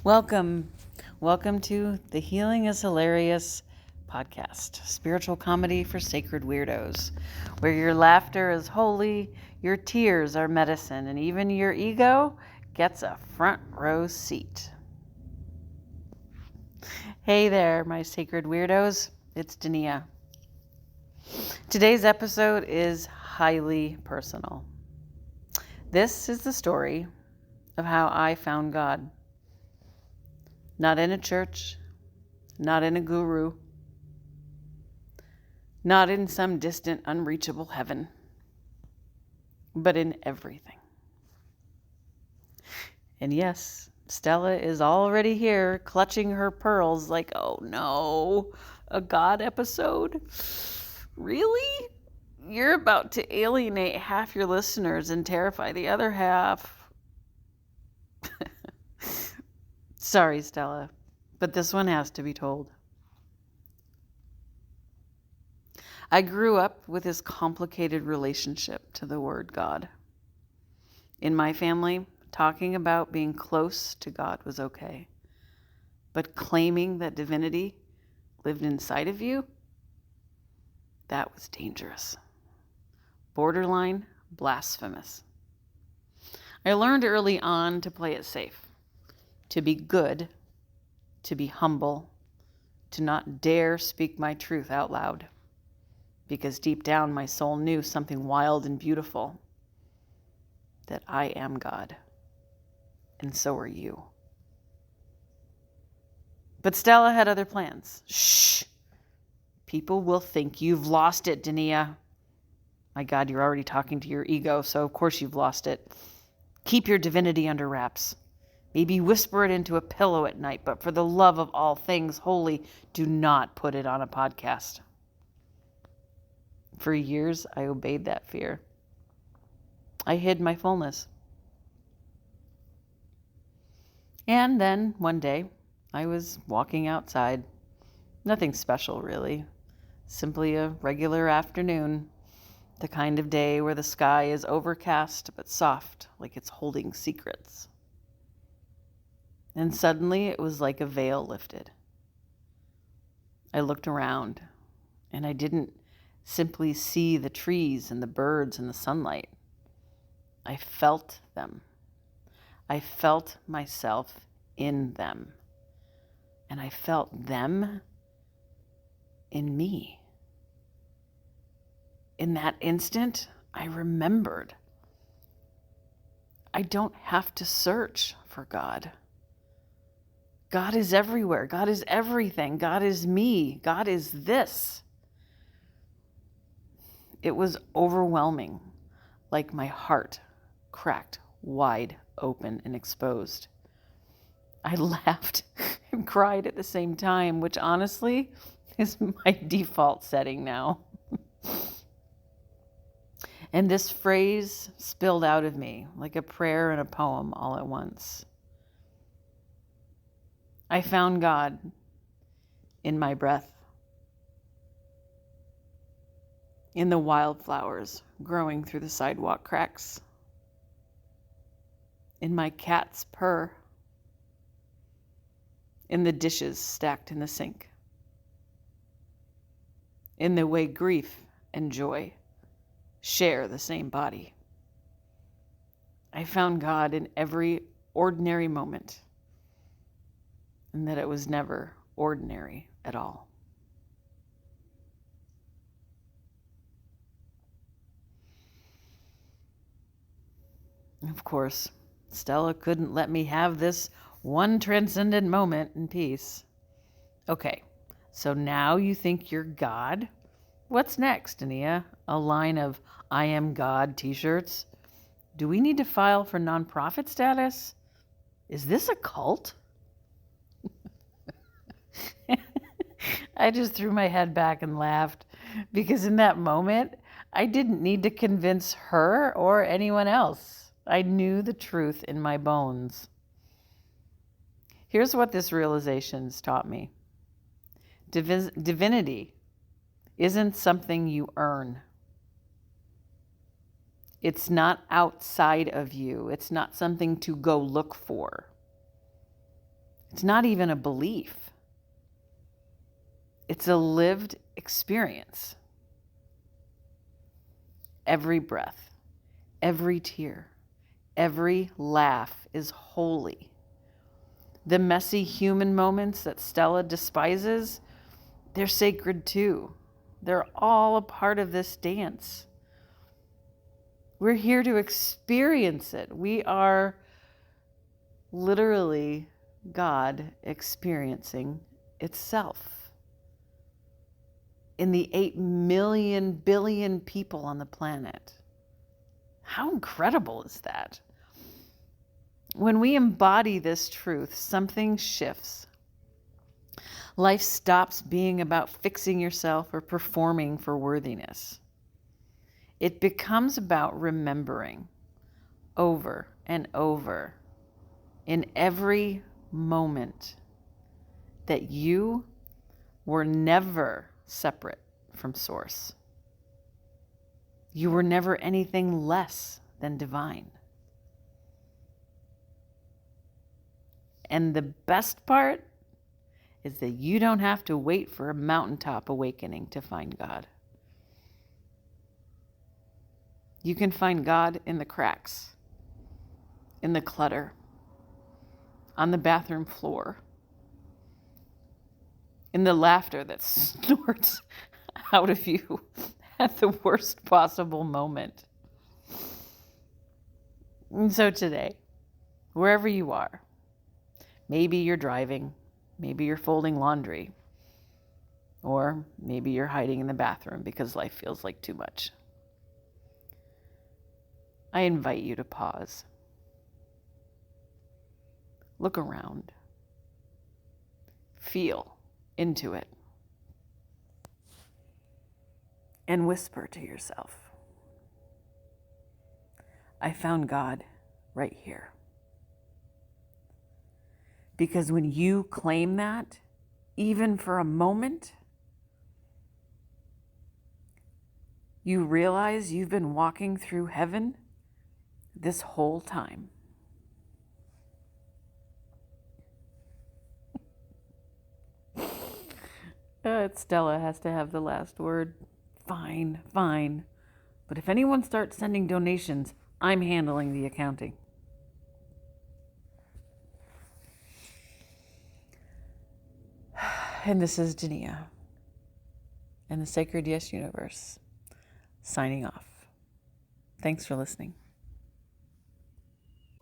Welcome. Welcome to the Healing is Hilarious podcast, spiritual comedy for sacred weirdos, where your laughter is holy, your tears are medicine, and even your ego gets a front row seat. Hey there, my sacred weirdos. It's Donnia. Today's episode is highly personal. This is the story of how I found God. Not in a church, not in a guru, not in some distant, unreachable heaven, but in everything. And yes, Stella is already here, clutching her pearls like, oh no, a God episode? Really? You're about to alienate half your listeners and terrify the other half. Sorry, Stella, but this one has to be told. I grew up with this complicated relationship to the word God. In my family, talking about being close to God was okay, but claiming that divinity lived inside of you, that was dangerous. Borderline blasphemous. I learned early on to play it safe, to be good, to be humble, to not dare speak my truth out loud. Because deep down my soul knew something wild and beautiful, that I am God, and so are you. But Stella had other plans. Shh! People will think you've lost it, Donnia. My God, you're already talking to your ego, so of course you've lost it. Keep your divinity under wraps. Maybe whisper it into a pillow at night, but for the love of all things holy, do not put it on a podcast. For years, I obeyed that fear. I hid my fullness. And then, one day, I was walking outside. Nothing special, really. Simply a regular afternoon. The kind of day where the sky is overcast but soft, like it's holding secrets. And suddenly, it was like a veil lifted. I looked around, and I didn't simply see the trees and the birds and the sunlight. I felt them. I felt myself in them. And I felt them in me. In that instant, I remembered. I don't have to search for God. God is everywhere. God is everything. God is me. God is this. It was overwhelming, like my heart cracked wide open and exposed. I laughed and cried at the same time, which honestly is my default setting now. And this phrase spilled out of me like a prayer and a poem all at once. I found God in my breath, in the wildflowers growing through the sidewalk cracks, in my cat's purr, in the dishes stacked in the sink, in the way grief and joy share the same body. I found God in every ordinary moment, and that it was never ordinary at all. Of course, Stella couldn't let me have this one transcendent moment in peace. Okay, so now you think you're God? What's next, Donnia? A line of I am God t-shirts? Do we need to file for nonprofit status? Is this a cult? I just threw my head back and laughed because in that moment, I didn't need to convince her or anyone else. I knew the truth in my bones. Here's what this realization's taught me. Divinity isn't something you earn. It's not outside of you. It's not something to go look for. It's not even a belief. It's a lived experience. Every breath, every tear, every laugh is holy. The messy human moments that Stella despises, they're sacred too. They're all a part of this dance. We're here to experience it. We are literally God experiencing itself. In the 8 million billion people on the planet. How incredible is that? When we embody this truth, something shifts. Life stops being about fixing yourself or performing for worthiness. It becomes about remembering over and over in every moment that you were never separate from Source. You were never anything less than divine. And the best part is that you don't have to wait for a mountaintop awakening to find God. You can find God in the cracks, in the clutter, on the bathroom floor, in the laughter that snorts out of you at the worst possible moment. And so today, wherever you are, maybe you're driving, maybe you're folding laundry, or maybe you're hiding in the bathroom because life feels like too much. I invite you to pause. Look around. Feel into it. And whisper to yourself, I found God right here. Because when you claim that, even for a moment, you realize you've been walking through heaven this whole time. Stella has to have the last word. Fine. But if anyone starts sending donations, I'm handling the accounting. And this is Donnia and the Sacred Yes Universe signing off. Thanks for listening.